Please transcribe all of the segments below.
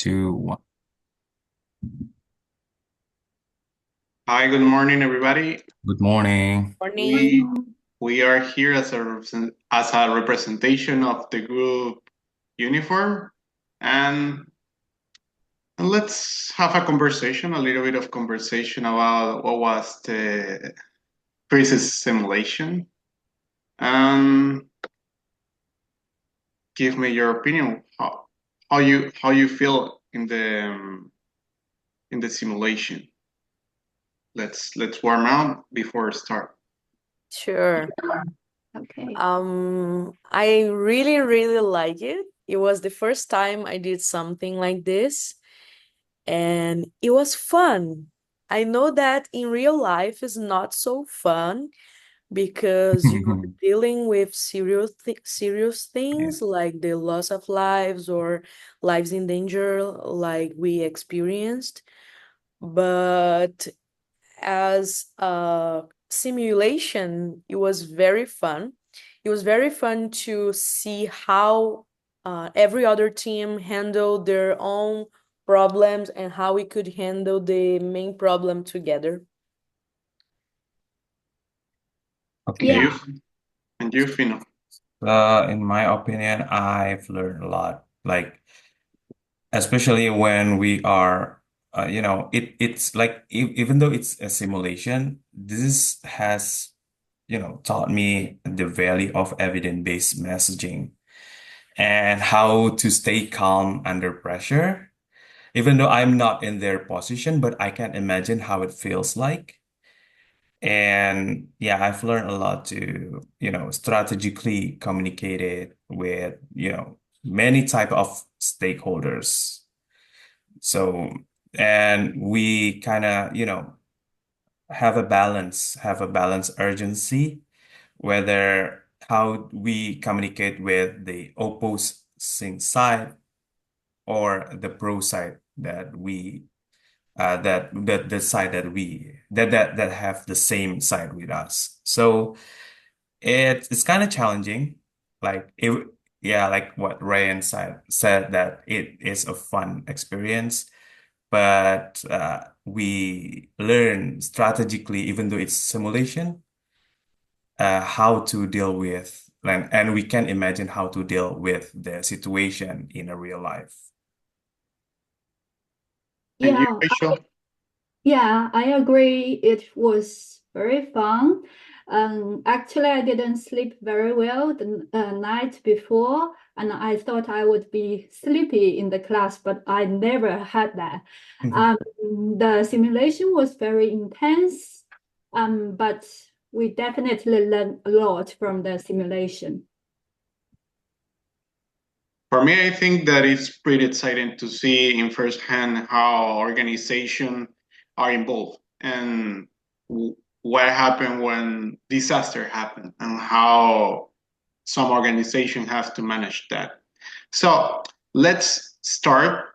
two, one. Hi, good morning, everybody. Good morning. We Morning. we are here as a representation of the group Uniform, and let's have a conversation, a little bit of conversation about what was the crisis simulation. Um, give me your opinion. How you feel in the simulation? Let's warm up before start. Sure. Okay. I really, really like it. It was the first time I did something like this, and it was fun. I know that in real life is not so fun because you're dealing with serious Yeah. things like the loss of lives or lives in danger like we experienced. But as a simulation, it was very fun. It was very fun to see how every other team handled their own problems and how we could handle the main problem together. And Okay. Yeah, you and you, Fino. In my opinion, I've learned a lot. Like, especially when we are, it's like even though it's a simulation, this has, taught me the value of evidence-based messaging and how to stay calm under pressure. Even though I'm not in their position, but I can imagine how it feels like. And yeah, I've learned a lot to, strategically communicate it with, many type of stakeholders. So, and we kind of, have a balance urgency, whether how we communicate with the opposing side or the pro side that we that the side that we that have the same side with us. So it's kind of challenging. Like it, yeah, like what Ryan said that it is a fun experience, but we learn strategically, even though it's simulation, how to deal with, and we can imagine how to deal with the situation in a real life. And you, yeah, Rachel. yeah, I agree. It was very fun. Actually, I didn't sleep very well the night before, and I thought I would be sleepy in the class, but I never had that. Um, the simulation was very intense, but we definitely learned a lot from the simulation. For me, I think that it's pretty exciting to see in firsthand how organizations are involved and what happened when disaster happened and how some organization has to manage that. So let's start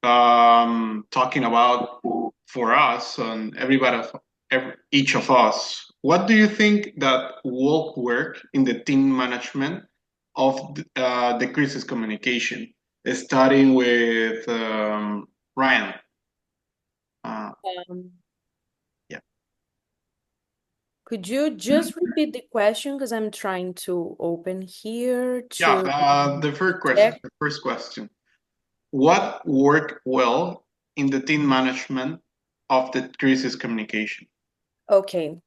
talking about for us and each of us. What do you think that will work in the team management of the crisis communication? Starting with Ryan. Uh, Um, yeah, could you just repeat the question because I'm trying to open here yeah. to The first question. check. The first question. What worked well in the team management of the crisis communication? Okay.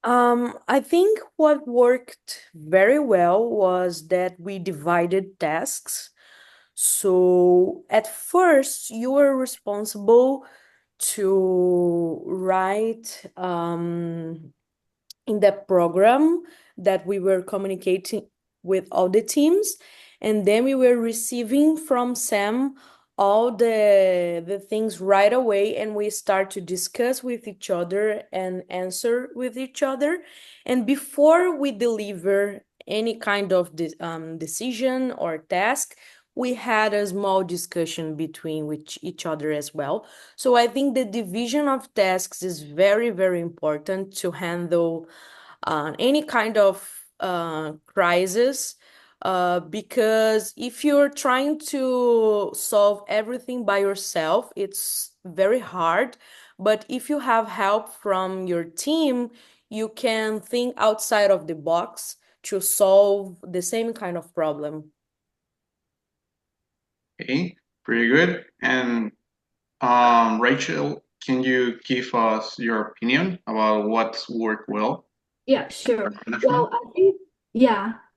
I think what worked very well was that we divided tasks. So at first, you were responsible to write in the program that we were communicating with all the teams, and then we were receiving from Sam all the things right away, and we start to discuss with each other and answer with each other. And before we deliver any kind of decision or task, we had a small discussion between which each other as well. So I think the division of tasks is very, very important to handle any kind of crisis because if you're trying to solve everything by yourself, it's very hard. But if you have help from your team, you can think outside of the box to solve the same kind of problem. Okay, pretty good. And Rachel, can you give us your opinion about what's worked well Yeah, in sure. management? Well,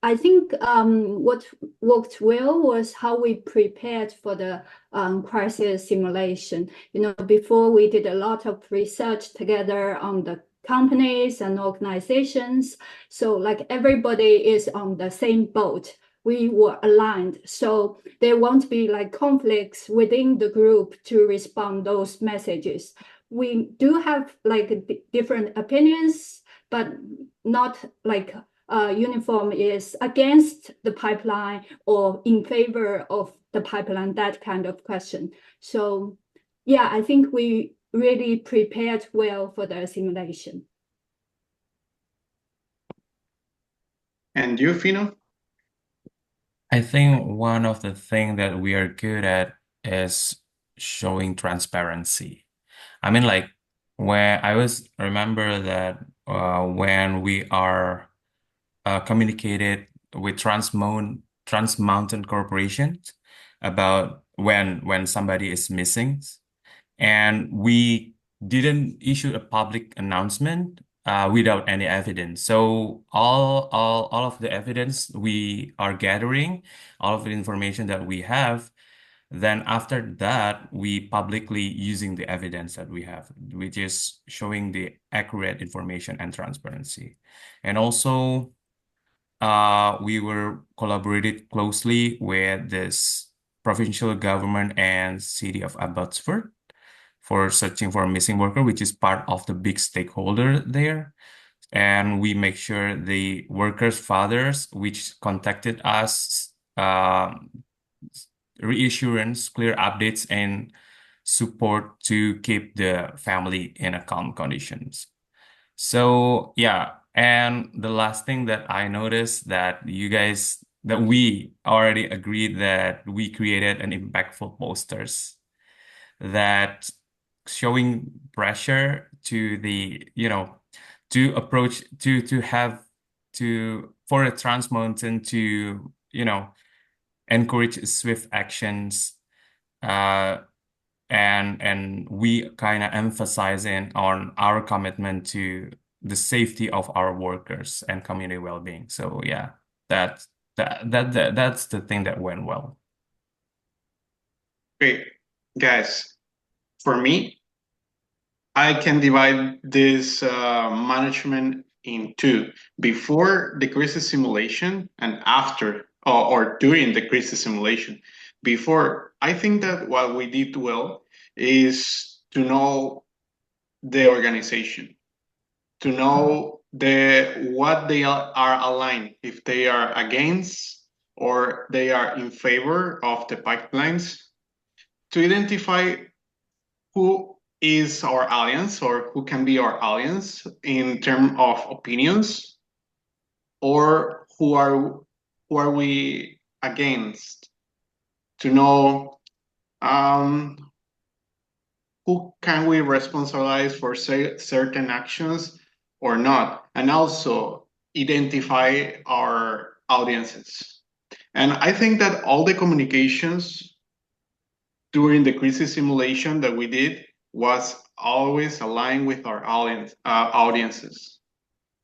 I think what worked well was how we prepared for the crisis simulation. You know, before we did a lot of research together on the companies and organizations. So like everybody is on the same boat. We were aligned. So there won't be like conflicts within the group to respond those messages. We do have like different opinions, but not like Uniform is against the pipeline or in favor of the pipeline, that kind of question. So yeah, I think we really prepared well for the simulation. And you, Fino? I think one of the things that we are good at is showing transparency. I mean, like, when I was remember that when we are communicated with Trans Mountain corporations about when somebody is missing, and we didn't issue a public announcement without any evidence. So all of the evidence we are gathering, all of the information that we have, then after that, we publicly using the evidence that we have, which is showing the accurate information and transparency. And also, we were collaborated closely with this provincial government and city of Abbotsford for searching for a missing worker, which is part of the big stakeholder there. And we make sure the workers' fathers, which contacted us, reassurance, clear updates, and support to keep the family in a calm conditions. So yeah, and the last thing that I noticed that we already agreed that we created an impactful posters that showing pressure to the, to approach to have to for a Trans Mountain to, encourage swift actions, uh, and we kind of emphasizing on our commitment to the safety of our workers and community well-being. So yeah, that's the thing that went well. Great. Guys, for me, I can divide this management in two: before the crisis simulation and after, or during the crisis simulation. Before, I think that what we did well is to know the organization, to know what they are aligned, if they are against or they are in favor of the pipelines, to identify who is our audience or who can be our audience in terms of opinions, or who are we against, to know who can we responsibilize for certain actions or not, and also identify our audiences. And I think that all the communications during the crisis simulation that we did was always aligned with our audiences,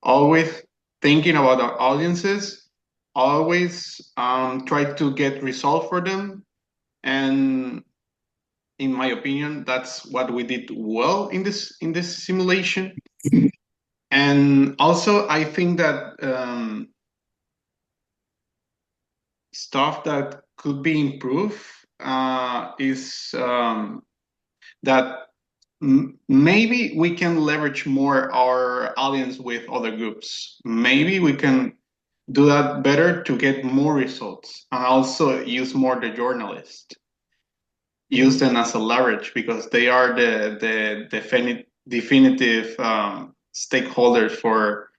always thinking about our audiences, always try to get result for them. And in my opinion, that's what we did well in this simulation. And also, I think that stuff that could be improved is that maybe we can leverage more our audience with other groups. Maybe we can do that better to get more results, and also use more the journalists, use them as a leverage, because they are the definitive stakeholders for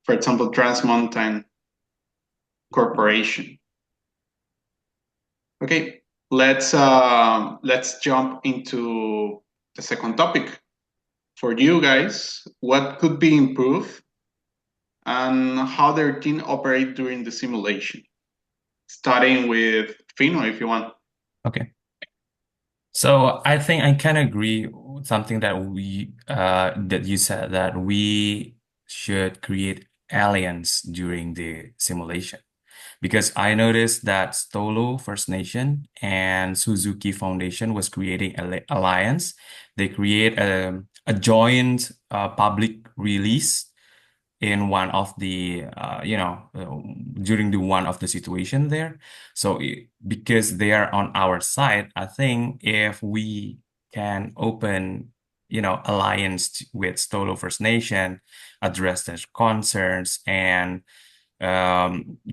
example, Trans Mountain Corporation. Okay, let's jump into the second topic. For you guys, what could be improved and how their team operate during the simulation? Starting with Fino, if you want. Okay. So I think I can agree with something that you said, that we should create alliance during the simulation. Because I noticed that Stolo First Nation and Suzuki Foundation was creating alliance. They create a joint public release in one of the during the one of the situation there. So because they are on our side, I think if we can open alliance with Stolo First Nation, address their concerns, and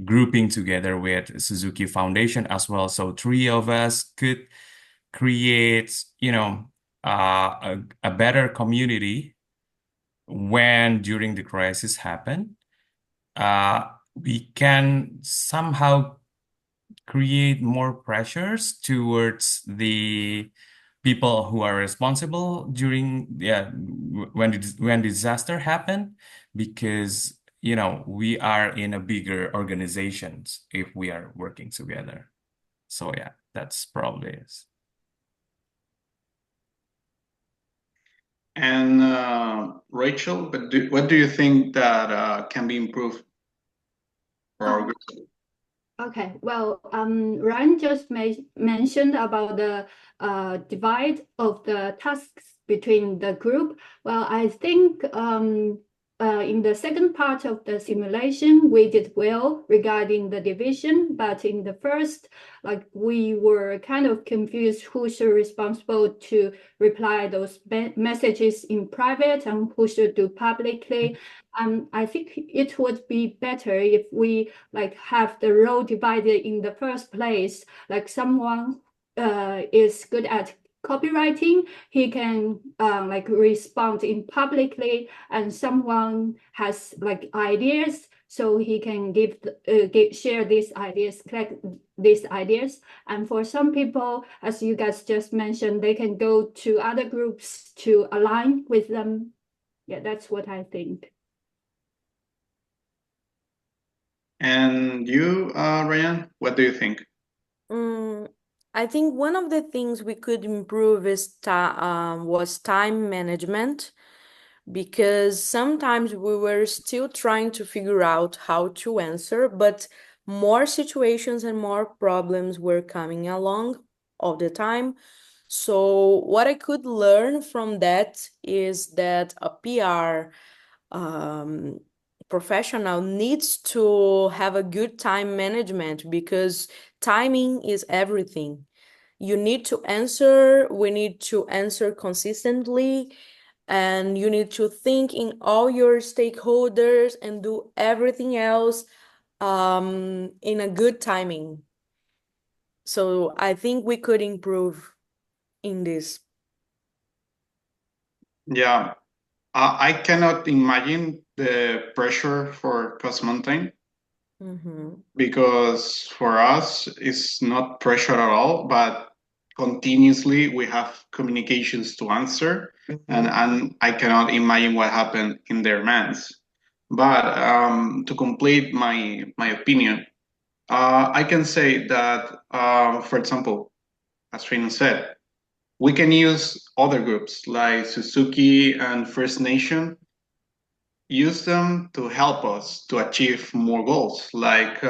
grouping together with Suzuki Foundation as well. So three of us could create, a better community when during the crisis happen. We can somehow create more pressures towards the people who are responsible during when disaster happen, because we are in a bigger organizations if we are working together. So yeah, that's probably it. And Rachel, what do you think that can be improved for our group? Okay, well, Ryan just mentioned about the divide of the tasks between the group. Well, I think in the second part of the simulation, we did well regarding the division, but in the first, like we were kind of confused who's responsible to reply those messages in private and who should do publicly. I think it would be better if we like have the role divided in the first place. Like someone is good at copywriting, he can like respond in publicly, and someone has like ideas, so he can share these ideas, collect these ideas. And for some people, as you guys just mentioned, they can go to other groups to align with them. Yeah, that's what I think. And you, Ryan, what do you think? I think one of the things we could improve was time management, because sometimes we were still trying to figure out how to answer, but more situations and more problems were coming along all the time. So what I could learn from that is that a PR professional needs to have a good time management, because timing is everything. We need to answer consistently, and you need to think in all your stakeholders and do everything else in a good timing. So I think we could improve in this. Yeah, I cannot imagine the pressure for Coast Mountain because for us it's not pressure at all, but continuously we have communications to answer, and I cannot imagine what happened in their minds. But to complete my opinion, I can say that, for example, as Finn said, we can use other groups like Suzuki and First Nation, use them to help us to achieve more goals, like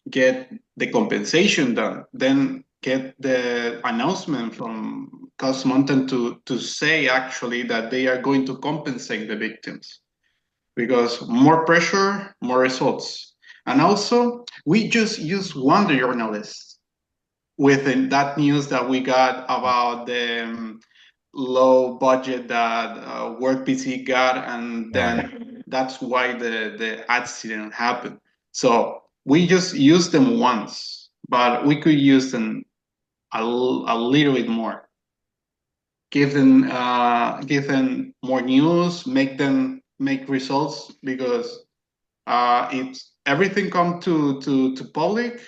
get the compensation done, then get the announcement from Coast Mountain to say actually that they are going to compensate the victims, because more pressure, more results. And also, we just use one journalist within that news that we got about the low budget that Work PC got, and then that's why the accident happened. So we just used them once, but we could use them a little bit more. Give them more news, make them make results, because if everything come to public,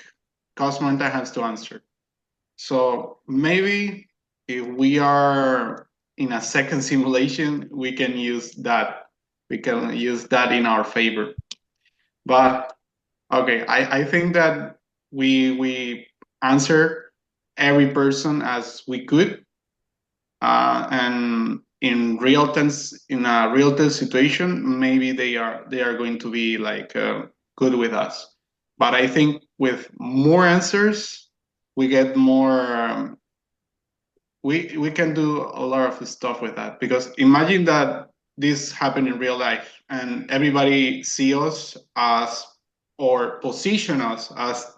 Cosmonita has to answer. So maybe if we are in a second simulation, we can use that. We can use that in our favor. But okay, I think that we answer every person as we could, and in in a real tense situation, maybe they are going to be like good with us. But I think with more answers, we get more. We can do a lot of stuff with that, because imagine that this happened in real life and everybody see us as, or position us as,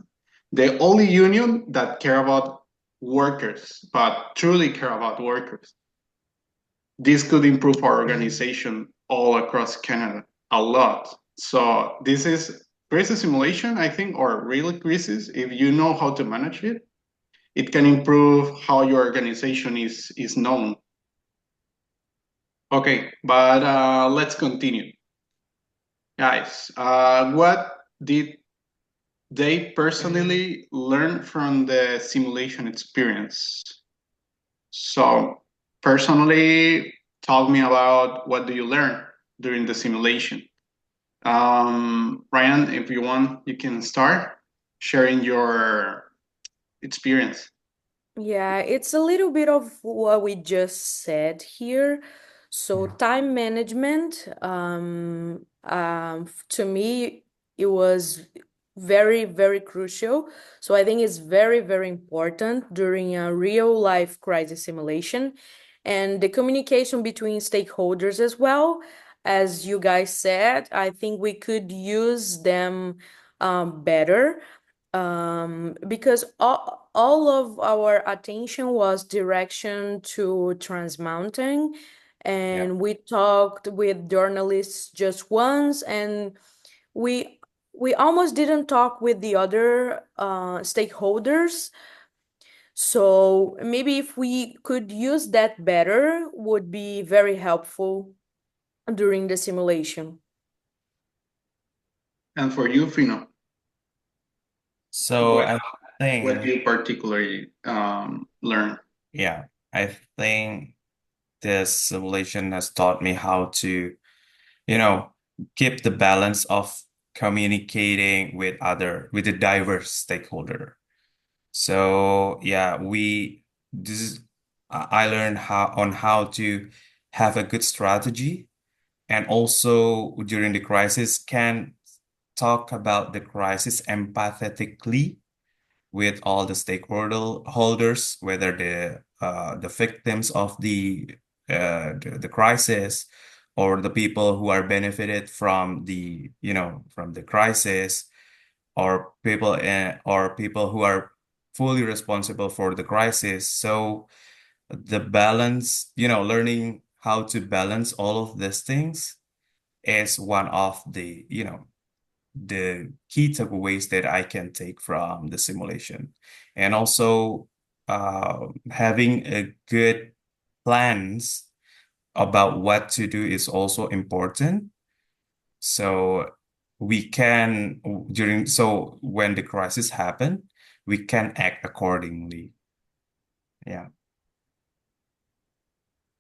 the only union that care about workers, but truly care about workers. This could improve our organization all across Canada a lot. So this is crisis simulation, I think, or real crisis. If you know how to manage it, it can improve how your organization is known. Okay, but let's continue. Guys, what did they personally learn from the simulation experience? So, personally, talk me about what do you learn during the simulation. Ryan, if you want, you can start sharing your experience. Yeah, it's a little bit of what we just said here. So time management, to me, it was very, very crucial. So I think it's very, very important during a real life crisis simulation, and the communication between stakeholders as well. As you guys said, I think we could use them better, because all of our attention was direction to Trans Mountain, Yeah. and we talked with journalists just once, and we we almost didn't talk with the other stakeholders. So maybe if we could use that better, would be very helpful during the simulation. And for you, Fino, So what I what do think, you particularly learn? yeah, I think this simulation has taught me how to, you know, keep the balance of communicating with a diverse stakeholder. So yeah, this is, I learned how to have a good strategy, and also during the crisis can talk about the crisis empathetically with all the stakeholder holders, whether the victims of the crisis, or the people who are benefited from from the crisis, or people who are fully responsible for the crisis. So the balance, learning how to balance all of these things is one of the key takeaways that I can take from the simulation. And also, having a good plans about what to do is also important. So so when the crisis happen, we can act accordingly. Yeah.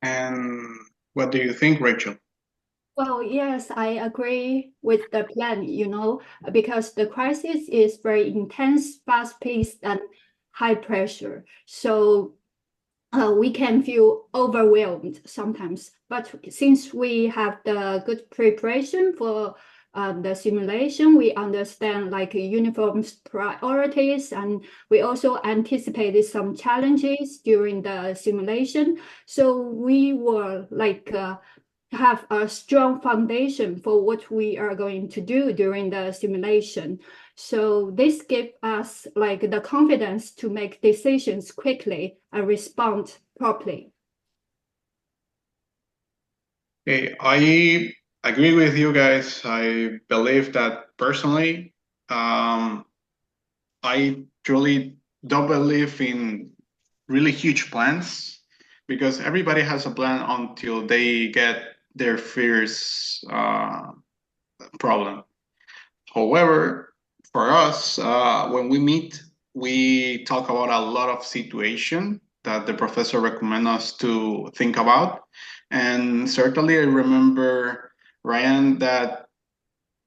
And what do you think, Rachel? Well, yes, I agree with the plan, because the crisis is very intense, fast-paced, and high pressure. So we can feel overwhelmed sometimes. But since we have the good preparation for the simulation, we understand like Uniform's priorities, and we also anticipated some challenges during the simulation. So we were like have a strong foundation for what we are going to do during the simulation. So this gives us like the confidence to make decisions quickly and respond properly. Okay, I agree with you guys. I believe that personally, I truly don't believe in really huge plans, because everybody has a plan until they get their first problem. However, for us, when we meet we talk about a lot of situation that the professor recommend us to think about. And certainly I remember, Ryan, that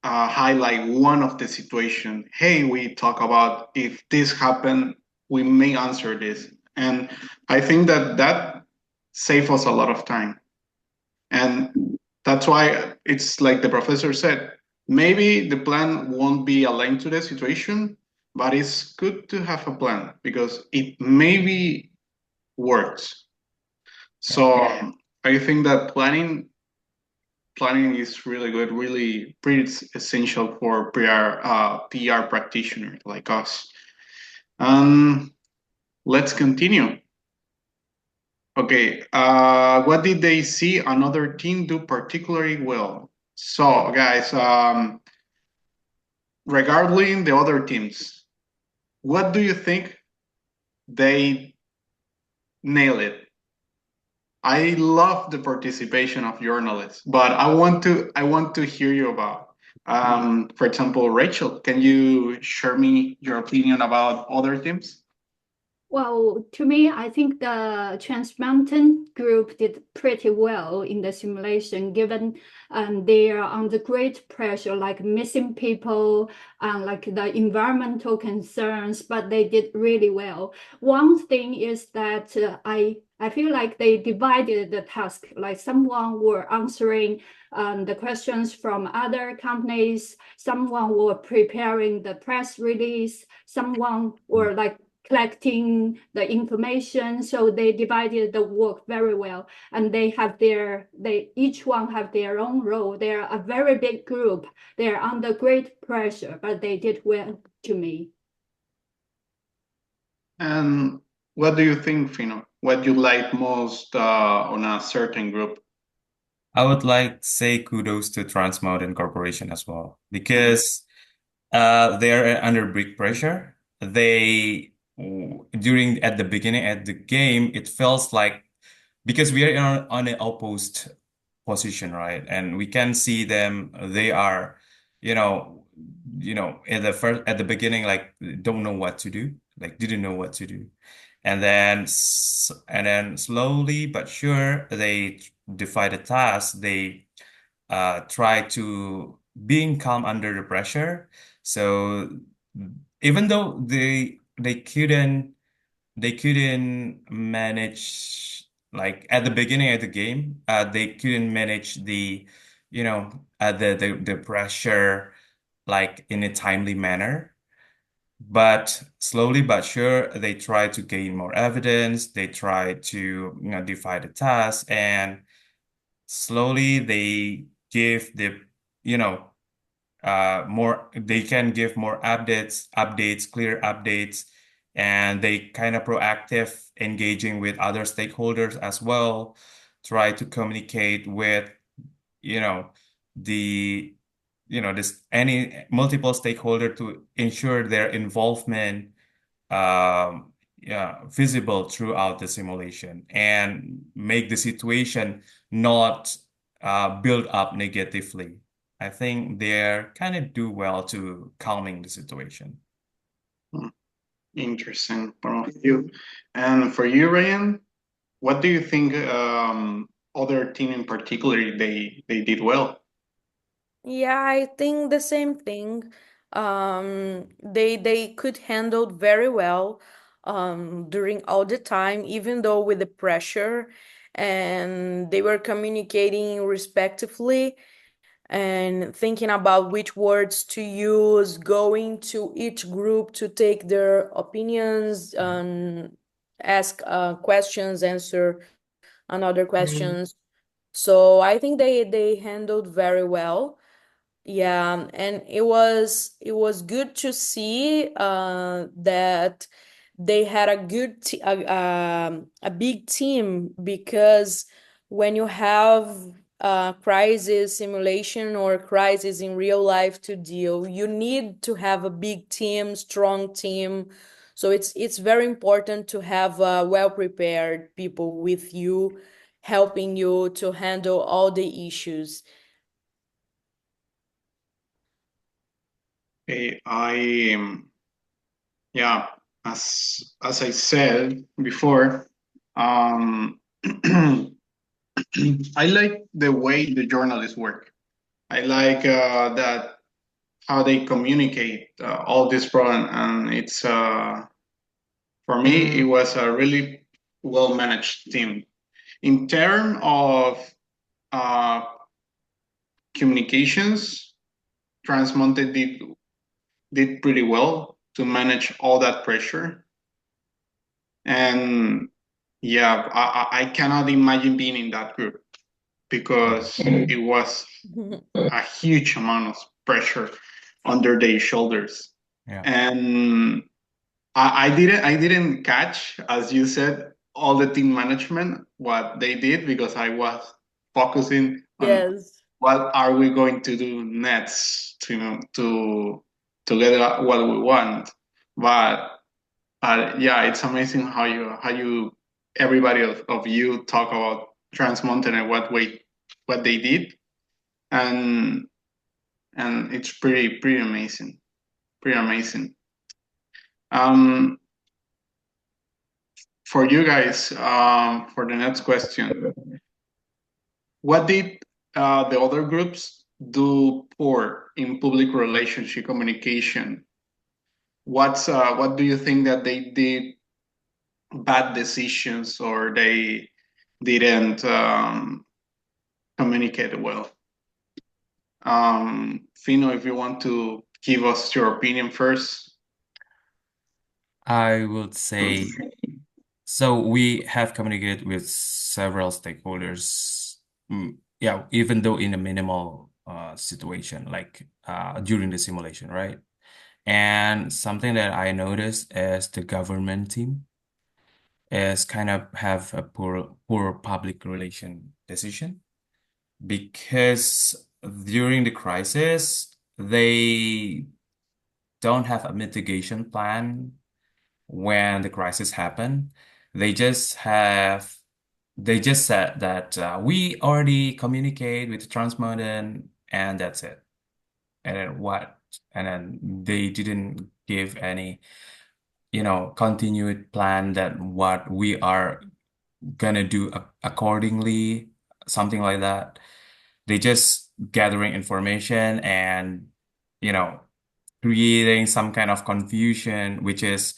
highlight one of the situation. Hey, we talk about if this happened, we may answer this. And I think that that saves us a lot of time. And that's why it's like the professor said, maybe the plan won't be aligned to the situation, but it's good to have a plan because it maybe works. So I think that planning is really good, really pretty essential for PR practitioners like us. Let's continue. Okay, what did they see another team do particularly well? So, guys, regarding the other teams, what do you think they nail it? I love the participation of journalists, but I want to hear you about. For example, Rachel, can you share me your opinion about other teams? Well, to me, I think the Trans Mountain group did pretty well in the simulation, given they are under great pressure, like missing people and like the environmental concerns, but they did really well. One thing is that I feel like they divided the task, like someone were answering the questions from other companies, someone were preparing the press release, someone were like collecting the information. So they divided the work very well, and they each one have their own role. They're a very big group. They're under great pressure, but they did well to me. And what do you think, Fino? What you like most on a certain group? I would like to say kudos to Trans Mountain Corporation as well because they're under big pressure. They during at the beginning at the game, it feels like because we are on an opposed position, right? And we can see them. They are, you know, at the beginning, like don't know what to do, like didn't know what to do, and then slowly but sure they defy the task. They try to being calm under the pressure. So even though they couldn't manage like at the beginning of the game, they couldn't manage the pressure like in a timely manner. But slowly but sure, they try to gain more evidence. They try to, defy the task, and slowly they give you know, they can give more updates, clear updates, and they kind of proactive engaging with other stakeholders as well, try to communicate with, you know, the, this any multiple stakeholder to ensure their involvement yeah, visible throughout the simulation and make the situation not build up negatively. I think they're kind of do well to calming the situation. Hmm, interesting point of view. And for you, Ryan, what do you think other team in particular they did well? Yeah, I think the same thing. They could handle very well during all the time, even though with the pressure, and they were communicating respectively and thinking about which words to use, going to each group to take their opinions, ask questions, answer another questions. So I think they handled very well. Yeah, and it was good to see that they had a big team, because when you have a crisis simulation or crisis in real life to deal, you need to have a big team, strong team. So it's very important to have well prepared people with you, helping you to handle all the issues. Okay, yeah, as I said before, um, I like the way the journalists work. I like that how they communicate all this problem, and it's for me it was a really well managed team. In terms of uh, communications, Transmonte did pretty well to manage all that pressure. And yeah, I cannot imagine being in that group because it was a huge amount of pressure under their shoulders. Yeah. And I didn't catch, as you said, all the team management, what they did, because I was focusing on Yes. what are we going to do next to get what we want. But yeah, it's amazing how you everybody of you talk about Trans Mountain and what they did, and it's pretty amazing, pretty amazing. Um, for you guys, for the next question, what did the other groups do poor in public relationship communication? What do you think that they did bad decisions or they didn't communicate well? Fino, if you want to give us your opinion first. I would say, so we have communicated with several stakeholders. Yeah, even though in a minimal situation, like during the simulation, right? And something that I noticed is the government team is kind of have a poor public relation decision because during the crisis, they don't have a mitigation plan when the crisis happened. They just have they just said that we already communicate with Transmountain and that's it. And then they didn't give any, continued plan that what we are gonna do accordingly, something like that. They just gathering information and, you know, creating some kind of confusion, which is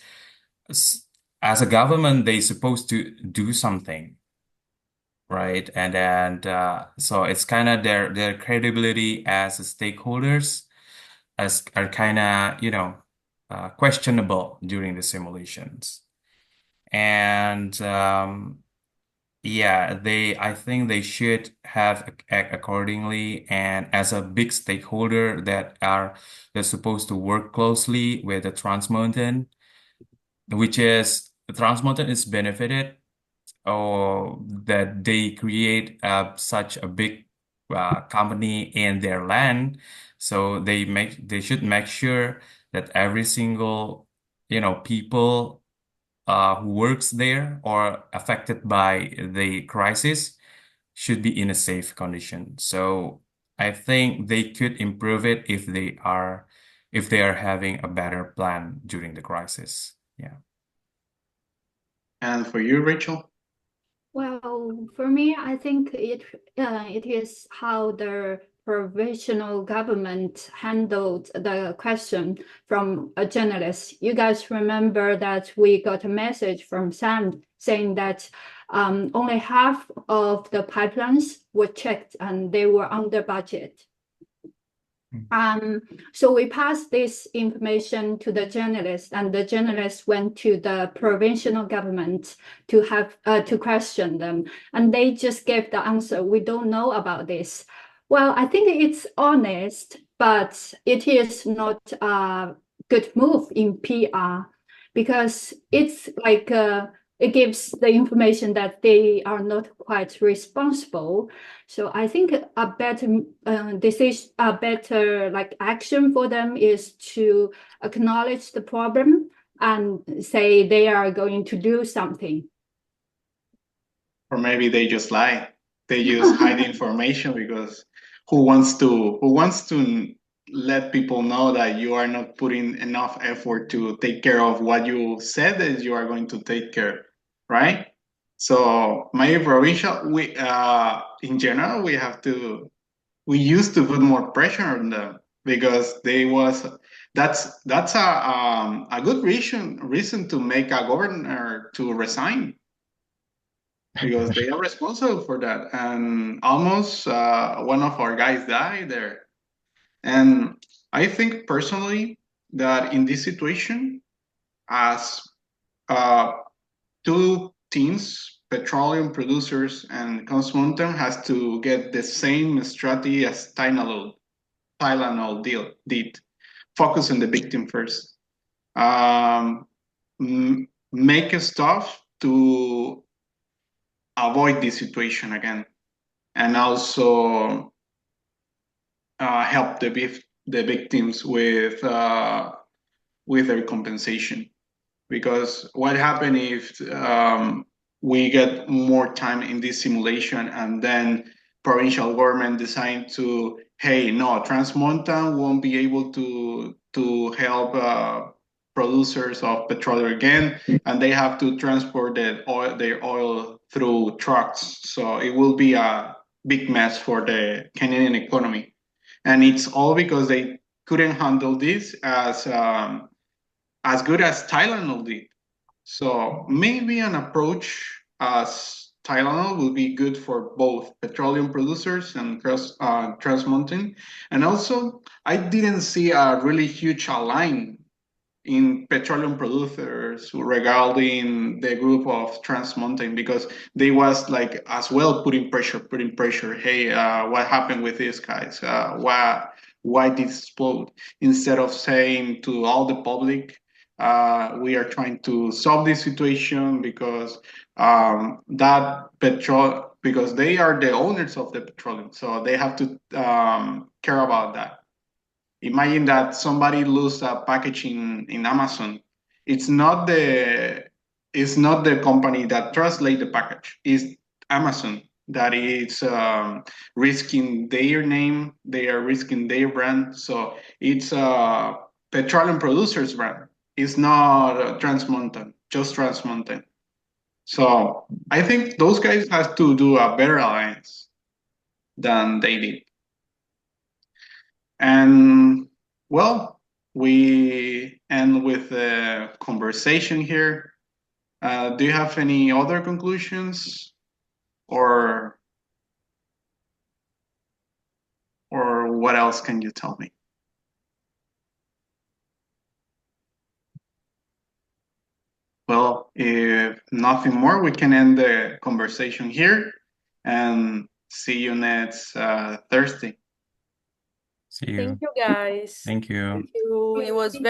s- as a government, they supposed to do something, right? And then so it's kind of their credibility as stakeholders as are kind of, questionable during the simulations. And yeah, I think they should have act accordingly. And as a big stakeholder they're supposed to work closely with the Trans Mountain, which is the Trans Mountain is benefited or that they create such a big company in their land. So they should make sure that every single, people who works there or affected by the crisis should be in a safe condition. So I think they could improve it if they are having a better plan during the crisis. Yeah. And for you, Rachel? Well, for me, I think it is how the provisional government handled the question from a journalist. You guys remember that we got a message from Sam saying that only half of the pipelines were checked and they were under budget. So we passed this information to the journalist, and the journalist went to the provincial government to have to question them, and they just gave the answer, "We don't know about this." Well, I think it's honest, but it is not a good move in PR because it's like it gives the information that they are not quite responsible. So I think a better decision, a better like action for them is to acknowledge the problem and say they are going to do something. Or maybe they just lie. They just hide information because who wants to let people know that you are not putting enough effort to take care of what you said that you are going to take care, right? So my provincial, we in general we used to put more pressure on them because they was that's a good reason to make a governor to resign because they are responsible for that, and almost one of our guys died there. And I think personally that in this situation, as uh, two teams, petroleum producers and Coast Mountain, has to get the same strategy as Tylenol did. Focus on the victim first. Make stuff to avoid this situation again, and also help the victims with their compensation. Because what happened if we get more time in this simulation and then provincial government decide to, hey, no, Transmountain won't be able to help producers of petroleum again, and they have to transport their oil through trucks. So it will be a big mess for the Canadian economy, and it's all because they couldn't handle this as good as Tylenol did. So maybe an approach as Tylenol will be good for both petroleum producers and Trans Mountain. And also, I didn't see a really huge align in petroleum producers regarding the group of Trans Mountain because they was like as well putting pressure. Hey, what happened with these guys? Why did it explode? Instead of saying to all the public, we are trying to solve this situation because because they are the owners of the petroleum, so they have to care about that. Imagine that somebody lose a package in Amazon. It's not the it's not the company that translate the package. It's Amazon that is risking their name. They are risking their brand. So it's a petroleum producers brand. It's not Trans Mountain, just Trans Mountain. So I think those guys have to do a better alliance than they did. And well, we end with the conversation here. Do you have any other conclusions, or what else can you tell me? Well, if nothing more, we can end the conversation here and see you next Thursday. See you. Thank you, guys. Thank you. Thank you. It was